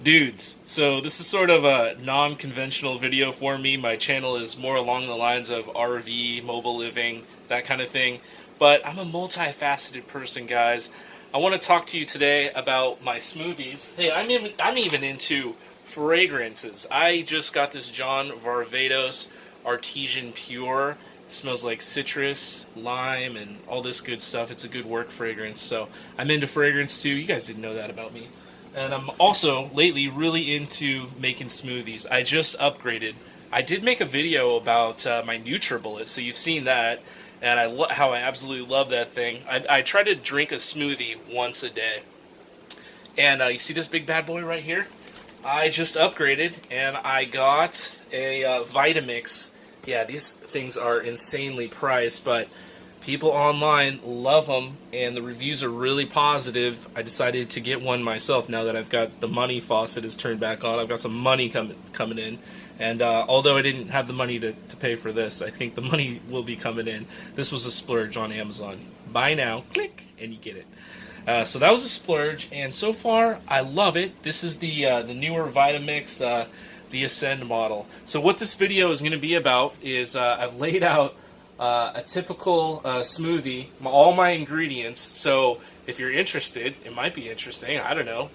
Dudes, so this is sort of a non-conventional video for me. My channel is more along the lines of RV, mobile living, that kind of thing. But I'm a multifaceted person, guys. I want to talk to you today about my smoothies. Hey, I'm even into fragrances. I just got this John Varvatos Artesian Pure. It smells like citrus, lime, and all this good stuff. It's a good work fragrance. So I'm into fragrance too. You guys didn't know that about me. And I'm also, lately, really into making smoothies. I just upgraded. I did make a video about my NutriBullet, so you've seen that, and how I absolutely love that thing. I try to drink a smoothie once a day. And you see this big bad boy right here? I just upgraded, and I got a Vitamix. Yeah, these things are insanely priced, but people online love them, and the reviews are really positive. I decided to get one myself now that I've got the money faucet is turned back on. I've got some money coming in, and although I didn't have the money to pay for this, I think the money will be coming in. This was a splurge on Amazon. Buy now, click, and you get it. So that was a splurge, and so far I love it. This is the newer Vitamix, the Ascend model. So what this video is going to be about is I've laid out a typical smoothie, all my ingredients. So if you're interested, it might be interesting, I don't know.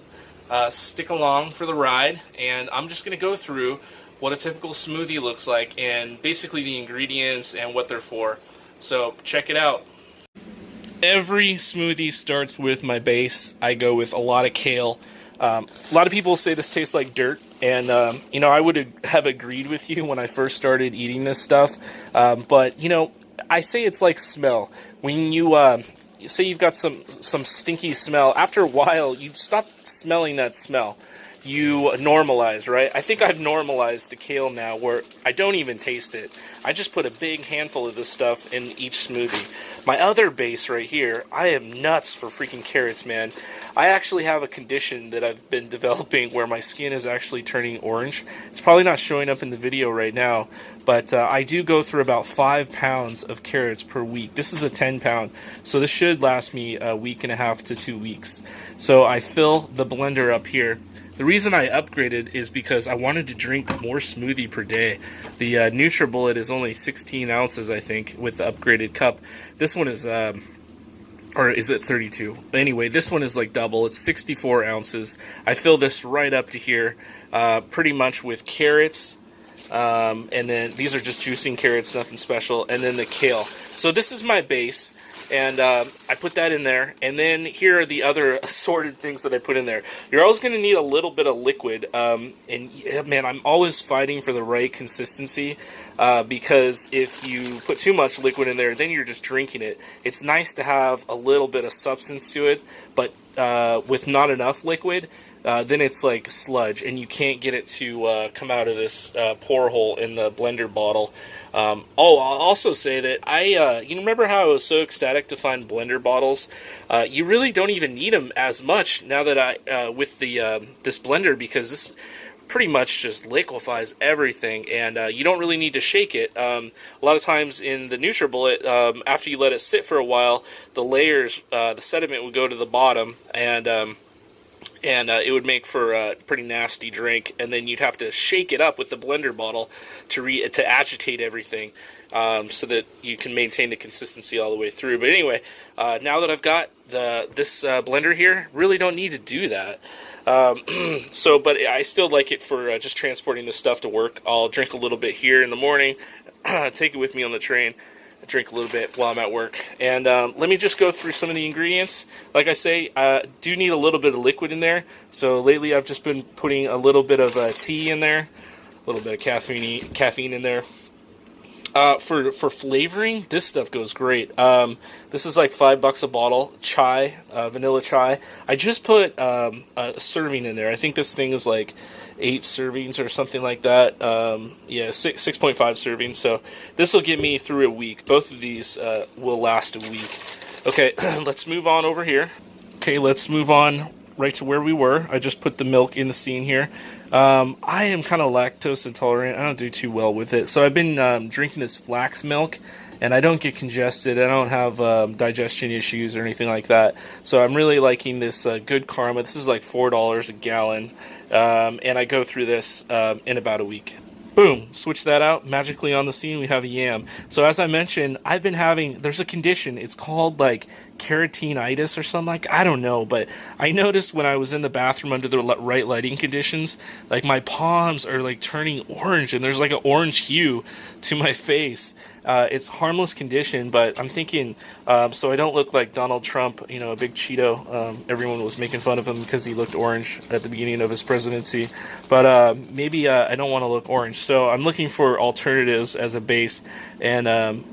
Stick along for the ride, and I'm just going to go through what a typical smoothie looks like and basically the ingredients and what they're for. So check it out. Every smoothie starts with my base. I go with a lot of kale. A lot of people say this tastes like dirt, and you know, I would have agreed with you when I first started eating this stuff, but you know, I say it's like smell. When you say you've got some stinky smell, after a while you stop smelling that smell. You normalize, right? I think I've normalized the kale now where I don't even taste it. I just put a big handful of this stuff in each smoothie. My other base right here, I am nuts for freaking carrots, man. I actually have a condition that I've been developing where my skin is actually turning orange. It's probably not showing up in the video right now, but I do go through about 5 pounds of carrots per week. This is a 10-pound, so this should last me a week and a half to 2 weeks. So I fill the blender up here. The reason I upgraded is because I wanted to drink more smoothie per day. The NutriBullet is only 16 ounces, I think, with the upgraded cup. This one is, or is it 32? Anyway, this one is like double. It's 64 ounces. I fill this right up to here, pretty much with carrots. And then these are just juicing carrots, nothing special. And then the kale. So this is my base. And I put that in there, and then here are the other assorted things that I put in there. You're always going to need a little bit of liquid, and man, I'm always fighting for the right consistency, because if you put too much liquid in there, then you're just drinking it. It's nice to have a little bit of substance to it, but with not enough liquid, then it's like sludge, and you can't get it to come out of this pore hole in the blender bottle. I'll also say that you remember how I was so ecstatic to find blender bottles? You really don't even need them as much now that with the this blender, because this pretty much just liquefies everything, and you don't really need to shake it. A lot of times in the NutriBullet, after you let it sit for a while, the layers, the sediment would go to the bottom, and it would make for a pretty nasty drink, and then you'd have to shake it up with the blender bottle to agitate everything, so that you can maintain the consistency all the way through. But anyway, now that I've got this blender here, really don't need to do that. But I still like it for just transporting the stuff to work. I'll drink a little bit here in the morning, take it with me on the train, drink a little bit while I'm at work. And let me just go through some of the ingredients. Like I say, do need a little bit of liquid in there. So lately I've just been putting a little bit of tea in there, a little bit of caffeine in there. For flavoring, this stuff goes great. This is like $5 a bottle. Chai, vanilla chai. I just put a serving in there. I think this thing is like 8 servings or something like that. Yeah, 6.5 servings. So this will get me through a week. Both of these will last a week. Okay, let's move on over here. Okay, let's move on right to where we were. I just put the milk in the scene here. I am kind of lactose intolerant. I don't do too well with it. So I've been drinking this flax milk, and I don't get congested. I don't have digestion issues or anything like that. So I'm really liking this Good Karma. This is like $4 a gallon. and I go through this in about a week. Boom, switch that out. Magically on the scene, we have a yam. So as I mentioned, I've been having, there's a condition, it's called like keratinitis or something, like, I don't know, but I noticed when I was in the bathroom under the right lighting conditions, like my palms are like turning orange, and there's like an orange hue to my face. It's a harmless condition, but I'm thinking, so I don't look like Donald Trump, you know, a big Cheeto. Everyone was making fun of him because he looked orange at the beginning of his presidency. But maybe I don't want to look orange. So I'm looking for alternatives as a base, and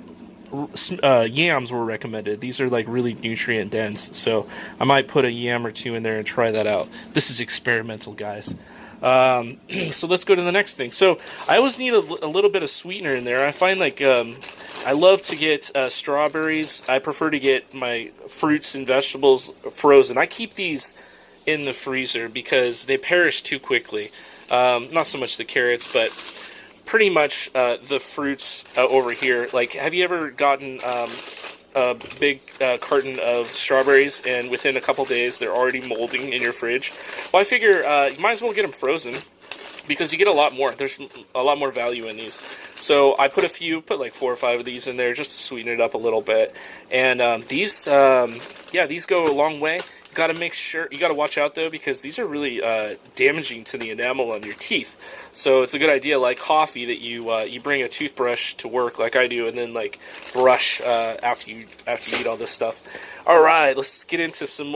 yams were recommended. These are like really nutrient dense, so I might put a yam or two in there and try that out. This is experimental, guys. So let's go to the next thing. So I always need a little bit of sweetener in there. I find like I love to get strawberries. I prefer to get my fruits and vegetables frozen. I keep these in the freezer because they perish too quickly. Not so much the carrots, but pretty much the fruits over here. Like, have you ever gotten a big carton of strawberries, and within a couple days they're already molding in your fridge? Well, I figure you might as well get them frozen, because you get a lot more. There's a lot more value in these. So I put like 4 or 5 of these in there just to sweeten it up a little bit. And these go a long way. You got to make sure, you got to watch out though, because these are really damaging to the enamel on your teeth. So it's a good idea, like coffee, that you bring a toothbrush to work, like I do, and then like brush after you eat all this stuff. All right, let's get into some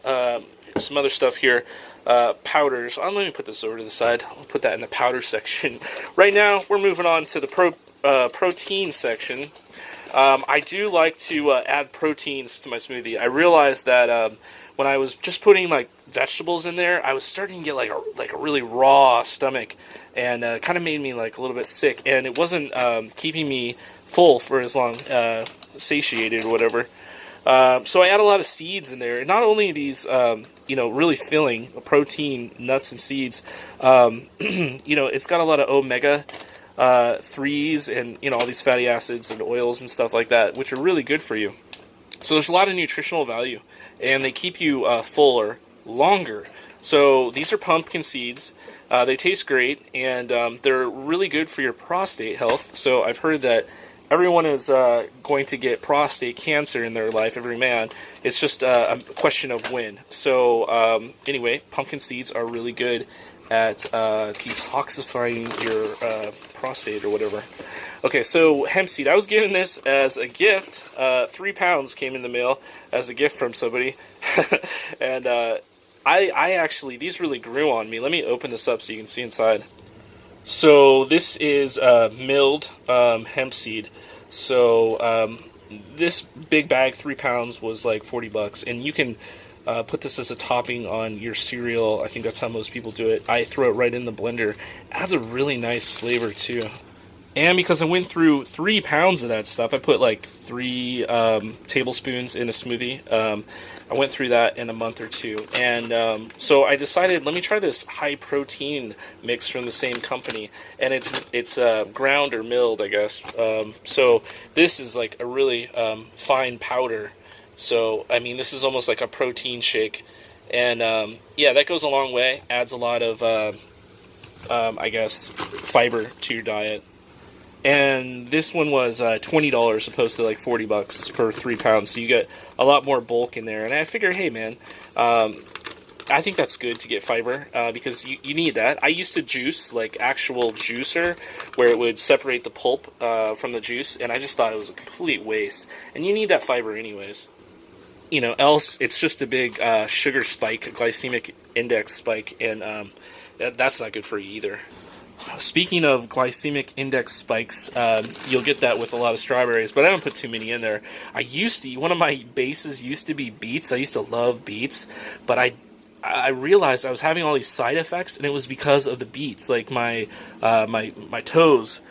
other stuff here. Powders. Let me put this over to the side. I'll put that in the powder section. Right now, we're moving on to the protein section. I do like to add proteins to my smoothie. I realized that when I was just putting like vegetables in there, I was starting to get like a really raw stomach, and kind of made me like a little bit sick, and it wasn't keeping me full for as long, satiated or whatever. So I add a lot of seeds in there, and not only these, really filling protein, nuts and seeds, it's got a lot of omega 3s and, all these fatty acids and oils and stuff like that, which are really good for you. So there's a lot of nutritional value, and they keep you fuller longer. So these are pumpkin seeds. They taste great, and they're really good for your prostate health. So I've heard that everyone is going to get prostate cancer in their life, every man. It's just a question of when. So anyway, pumpkin seeds are really good at detoxifying your prostate or whatever. Okay, so hemp seed. I was given this as a gift. 3 pounds came in the mail as a gift from somebody. And I actually, these really grew on me. Let me open this up so you can see inside. So this is milled hemp seed. So this big bag, 3 pounds, was like $40, and you can put this as a topping on your cereal. I think that's how most people do it. I throw it right in the blender. It adds a really nice flavor too. And because I went through 3 pounds of that stuff, I put like 3 tablespoons in a smoothie. I went through that in a month or two, and so I decided, let me try this high protein mix from the same company, and it's ground or milled, I guess. So this is like a really fine powder. So I mean, this is almost like a protein shake, and yeah, that goes a long way. Adds a lot of I guess fiber to your diet. And this one was $20 opposed to like $40 for 3 pounds. So you get a lot more bulk in there. And I figure, hey man, I think that's good to get fiber because you need that. I used to juice, like actual juicer, where it would separate the pulp from the juice. And I just thought it was a complete waste. And you need that fiber anyways. Else it's just a big sugar spike, a glycemic index spike. And that's not good for you either. Speaking of glycemic index spikes, you'll get that with a lot of strawberries, but I don't put too many in there. One of my bases used to be beets. I used to love beets, but I realized I was having all these side effects, and it was because of the beets. Like my toes,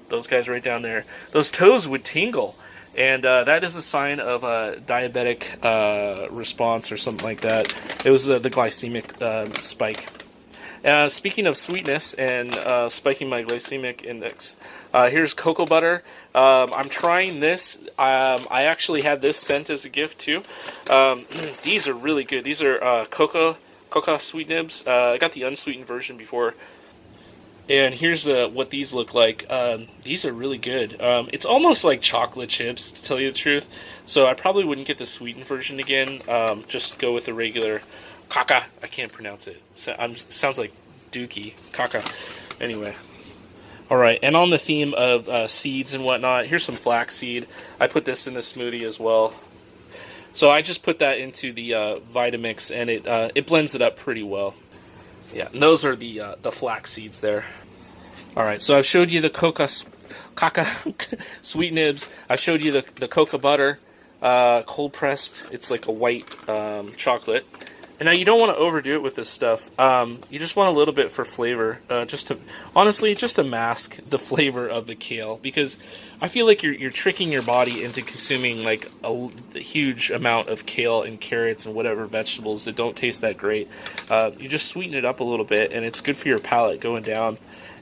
those guys right down there, those toes would tingle, and that is a sign of a diabetic response or something like that. It was the glycemic spike. Speaking of sweetness and spiking my glycemic index, here's cocoa butter. I'm trying this. I actually had this sent as a gift too. These are really good. These are cocoa cocoa sweet nibs. I got the unsweetened version before. And here's what these look like. These are really good. It's almost like chocolate chips, to tell you the truth. So I probably wouldn't get the sweetened version again. Just go with the regular caca. I can't pronounce it. Sounds like dookie. Caca. Anyway. Alright, and on the theme of seeds and whatnot, here's some flaxseed. I put this in the smoothie as well. So I just put that into the Vitamix, and it blends it up pretty well. Yeah, and those are the flax seeds there. All right, so I've showed you the coca sweet nibs. I showed you the cocoa butter, cold pressed. It's like a white chocolate. And now you don't want to overdo it with this stuff. You just want a little bit for flavor, just to mask the flavor of the kale, because I feel like you're tricking your body into consuming like a huge amount of kale and carrots and whatever vegetables that don't taste that great. You just sweeten it up a little bit, and it's good for your palate going down.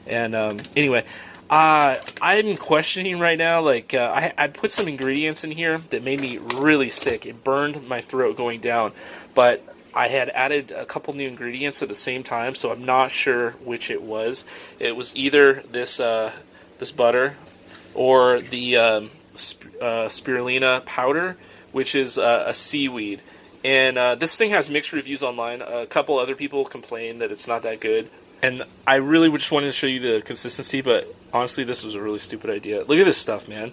And anyway, I'm questioning right now. Like I put some ingredients in here that made me really sick. It burned my throat going down, but I had added a couple new ingredients at the same time, so I'm not sure which it was. It was either this butter or the spirulina powder, which is a seaweed. And this thing has mixed reviews online. A couple other people complain that it's not that good. And I really just wanted to show you the consistency, but honestly, this was a really stupid idea. Look at this stuff, man.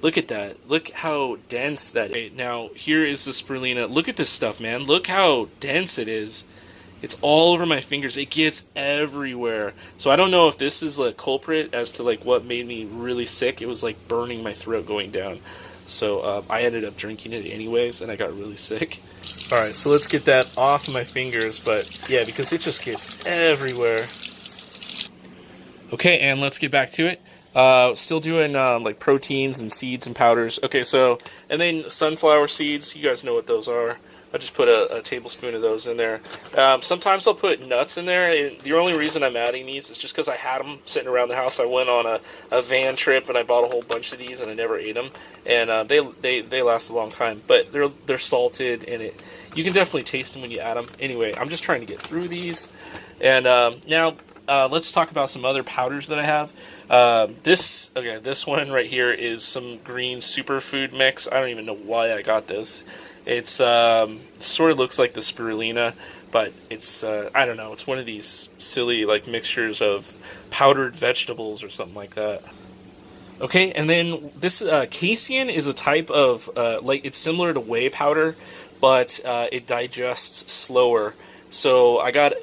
Look at that. Look how dense that is. Now, here is the spirulina. Look at this stuff, man. Look how dense it is. It's all over my fingers. It gets everywhere. So I don't know if this is a culprit as to like what made me really sick. It was like burning my throat going down. So I ended up drinking it anyways, and I got really sick. Alright, so let's get that off my fingers. But yeah, because it just gets everywhere. Okay, and let's get back to it. Still doing like proteins and seeds and powders. Okay, so, and then sunflower seeds, you guys know what those are. I just put a tablespoon of those in there. Sometimes I'll put nuts in there, and the only reason I'm adding these is just because I had them sitting around the house. I went on a van trip, and I bought a whole bunch of these, and I never ate them. And they last a long time, but they're salted, and you can definitely taste them when you add them. Anyway, I'm just trying to get through these. And now let's talk about some other powders that I have. This one right here is some green superfood mix. I don't even know why I got this. It's sort of looks like the spirulina, but it's I don't know. It's one of these silly like mixtures of powdered vegetables or something like that. Okay, and then this casein is a type of like it's similar to whey powder, but it digests slower. So I got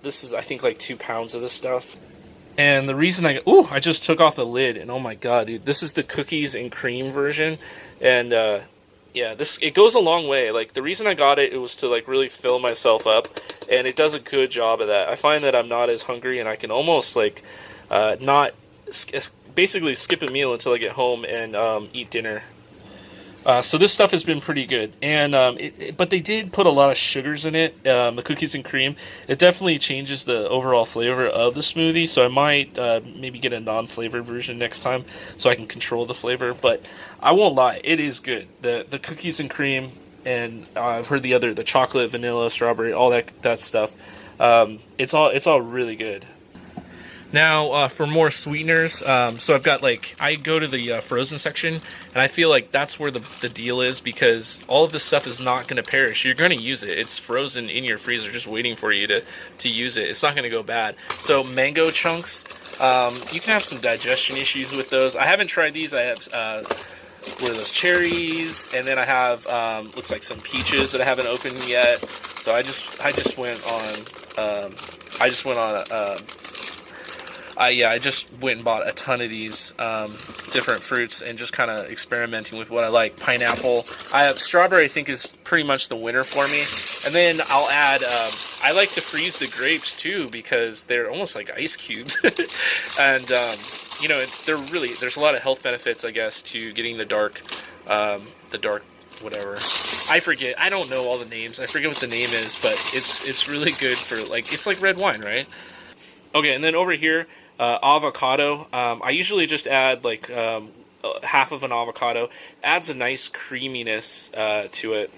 this is I think like 2 pounds of this stuff. And the reason I just took off the lid, and oh my god, dude, this is the cookies and cream version, and yeah, it goes a long way. Like the reason I got it was to like really fill myself up, and it does a good job of that. I find that I'm not as hungry, and I can almost like basically skip a meal until I get home and eat dinner. So this stuff has been pretty good, and but they did put a lot of sugars in it. The cookies and cream, it definitely changes the overall flavor of the smoothie. So I might maybe get a non-flavored version next time, so I can control the flavor. But I won't lie, it is good. The cookies and cream, and I've heard the chocolate, vanilla, strawberry, all that stuff. It's all really good. Now, for more sweeteners, so I've got I go to the frozen section, and I feel like that's where the deal is, because all of this stuff is not going to perish. You're going to use it. It's frozen in your freezer just waiting for you to use it. It's not going to go bad. So mango chunks, you can have some digestion issues with those. I haven't tried these. I have what are those, cherries, and then I have looks like some peaches that I haven't opened yet. So I just went on I just went and bought a ton of these different fruits and just kind of experimenting with what I like. Pineapple. I have strawberry, I think, is pretty much the winner for me. And then I'll add, I like to freeze the grapes too, because they're almost like ice cubes. And, there's a lot of health benefits, I guess, to getting the dark whatever. I forget. I don't know all the names. I forget what the name is, but it's really good for, it's like red wine, right? Okay, and then over here, avocado. I usually just add half of an avocado. Adds a nice creaminess to it.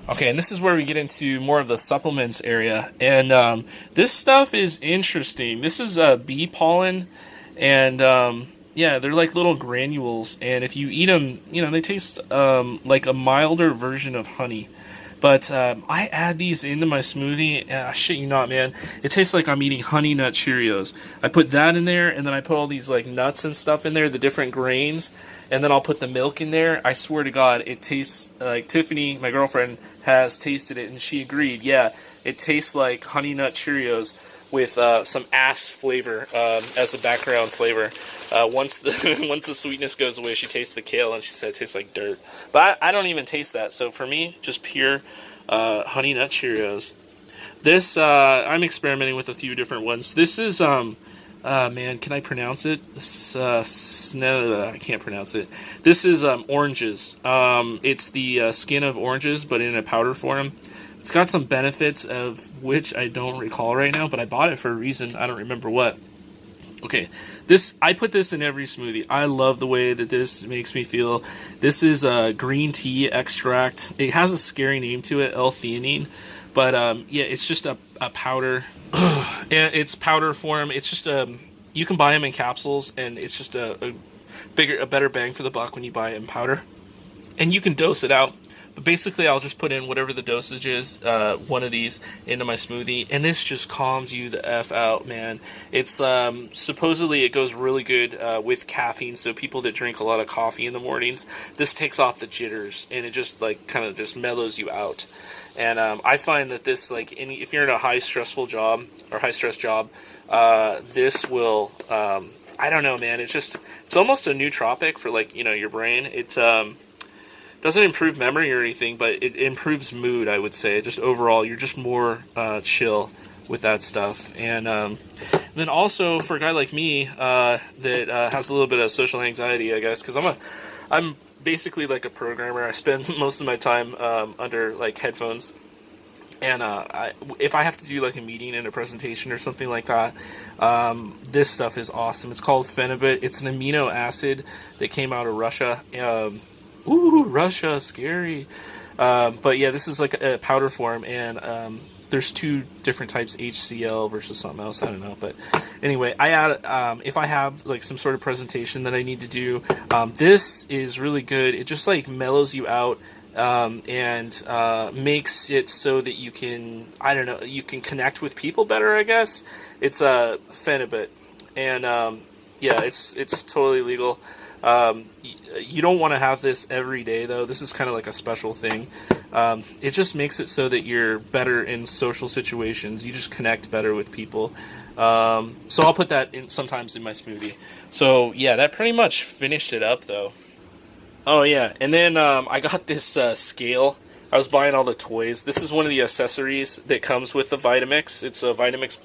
Okay, and this is where we get into more of the supplements area, and this stuff is interesting. This is bee pollen, and yeah, they're like little granules, and if you eat them, you know, they taste like a milder version of honey. But I add these into my smoothie, and I shit you not, man, it tastes like I'm eating Honey Nut Cheerios. I put that in there, and then I put all these like nuts and stuff in there, the different grains, and then I'll put the milk in there. I swear to God, it tastes like Tiffany, my girlfriend, has tasted it, and she agreed. Yeah, it tastes like Honey Nut Cheerios with some ass flavor as a background flavor. Once the once the sweetness goes away, she tastes the kale and she said it tastes like dirt. But I don't even taste that. So for me, just pure Honey Nut Cheerios. This I'm experimenting with a few different ones. This is man, can I pronounce it? No, I can't pronounce it. This is oranges. It's the skin of oranges, but in a powder form. It's got some benefits of which I don't recall right now, but I bought it for a reason. I don't remember what. Okay, I put this in every smoothie. I love the way that this makes me feel. This is a green tea extract. It has a scary name to it, L-theanine, but yeah, it's just a powder. And it's powder form. It's just you can buy them in capsules, and it's just a better bang for the buck when you buy it in powder, and you can dose it out. But basically, I'll just put in whatever the dosage is, one of these, into my smoothie, and this just calms you the F out, man. It's, supposedly it goes really good with caffeine, so people that drink a lot of coffee in the mornings, this takes off the jitters, and it just, like, kind of just mellows you out. And I find that this, like, if you're in a high-stressful job, or high-stress job, this will, I don't know, man, it's almost a nootropic for, like, you know, your brain. It, doesn't improve memory or anything, but it improves mood, I would say. Just overall, you're just more chill with that stuff. And then also, for a guy like me that has a little bit of social anxiety, I guess, because I'm basically like a programmer. I spend most of my time under like headphones. And if I have to do like a meeting and a presentation or something like that, this stuff is awesome. It's called phenibut. It's an amino acid that came out of Russia. Ooh, Russia, scary. But yeah, this is like a powder form, and there's two different types, HCl versus something else, I don't know. But anyway, I add, if I have like some sort of presentation that I need to do, this is really good. It just like mellows you out, and makes it so that you can, I don't know, you can connect with people better, I guess. It's a phenibut, and yeah, it's totally legal. You don't want to have this every day, though. This is kind of like a special thing. It just makes it so that you're better in social situations. You just connect better with people. So I'll put that in sometimes in my smoothie. So yeah, that pretty much finished it up, though. Oh yeah, and then I got this scale. I was buying all the toys. This is one of the accessories that comes with the Vitamix. It's a Vitamix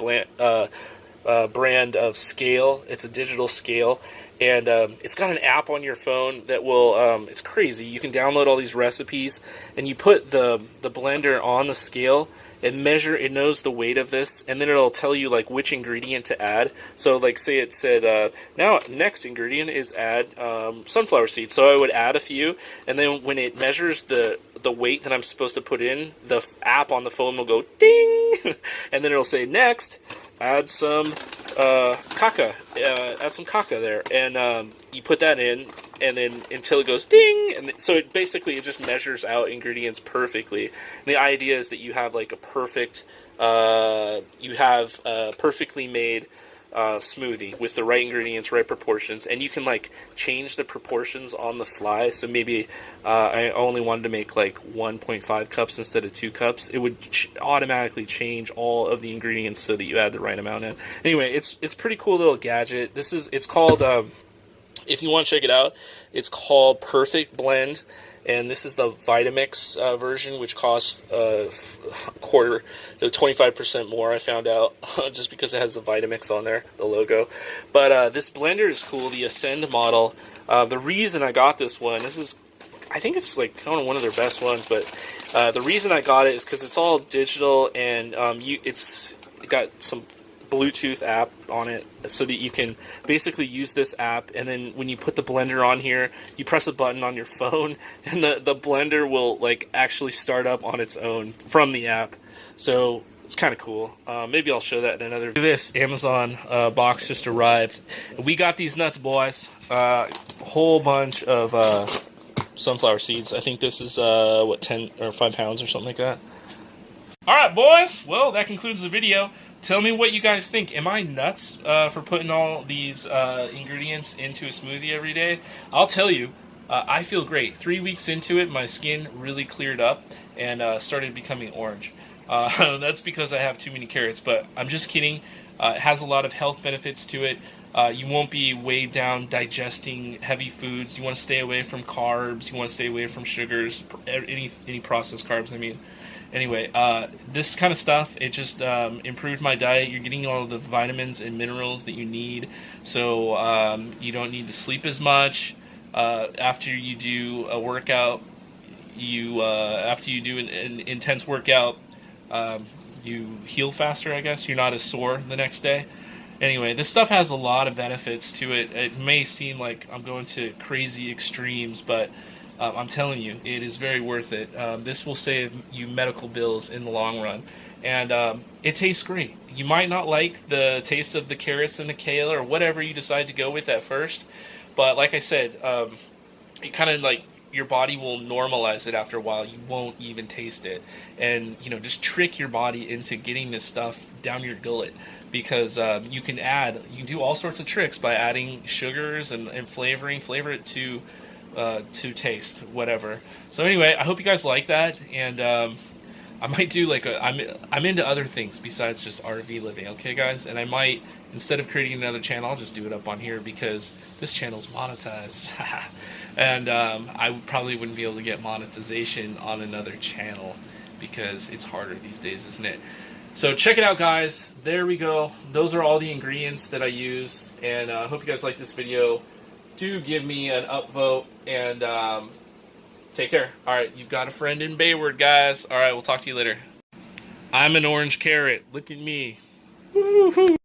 brand of scale. It's a digital scale. And it's got an app on your phone that will, it's crazy. You can download all these recipes, and you put the blender on the scale, and it knows the weight of this, and then it'll tell you, like, which ingredient to add. So, like, say it said, now, next ingredient is add sunflower seeds. So I would add a few, and then when it measures the weight that I'm supposed to put in, the app on the phone will go, ding! And then it'll say, next, add some caca. Add some caca there, and you put that in, and then until it goes ding, and so it just measures out ingredients perfectly. And the idea is that you have like a perfectly made smoothie with the right ingredients, right proportions, and you can like change the proportions on the fly. So maybe I only wanted to make like 1.5 cups instead of 2 cups. It would automatically change all of the ingredients so that you add the right amount in. Anyway, it's pretty cool little gadget. It's called if you want to check it out, it's called Perfect Blend. And this is the Vitamix version, which costs a quarter, 25% more, I found out, just because it has the Vitamix on there, the logo. But this blender is cool, the Ascend model. The reason I got this one, I think it's like kind of one of their best ones, but the reason I got it is because it's all digital, and it's got some Bluetooth app on it so that you can basically use this app, and then when you put the blender on here, you press a button on your phone and the blender will like actually start up on its own from the app. So it's kind of cool. Maybe I'll show that in another video. This Amazon box just arrived. We got these nuts, boys. Whole bunch of sunflower seeds. I think this is what, 10 or 5 pounds or something like that. Alright, boys, well, that concludes the video. Tell me what you guys think. Am I nuts for putting all these ingredients into a smoothie every day? I'll tell you, I feel great. 3 weeks into it, my skin really cleared up and started becoming orange. That's because I have too many carrots, but I'm just kidding. It has a lot of health benefits to it. You won't be weighed down digesting heavy foods. You want to stay away from carbs. You want to stay away from sugars, any processed carbs, I mean. Anyway, this kind of stuff, it just improved my diet. You're getting all of the vitamins and minerals that you need, so you don't need to sleep as much. After you do a workout, after you do an intense workout, you heal faster, I guess. You're not as sore the next day. Anyway, this stuff has a lot of benefits to it. It may seem like I'm going to crazy extremes, but I'm telling you, it is very worth it. This will save you medical bills in the long run. And it tastes great. You might not like the taste of the carrots and the kale or whatever you decide to go with at first. But like I said, it kind of like your body will normalize it after a while. You won't even taste it. And, you know, just trick your body into getting this stuff down your gullet. Because you can do all sorts of tricks by adding sugars and flavor it to taste, whatever. So anyway, I hope you guys like that, and I might do like I'm into other things besides just RV living, okay guys? And I might, instead of creating another channel, I'll just do it up on here because this channel's monetized. And I probably wouldn't be able to get monetization on another channel because it's harder these days, isn't it? So check it out, guys. There we go. Those are all the ingredients that I use, and I hope you guys like this video. Do give me an upvote, and take care. Alright, you've got a friend in Bayward, guys. Alright, we'll talk to you later. I'm an orange carrot. Look at me. Woo-hoo.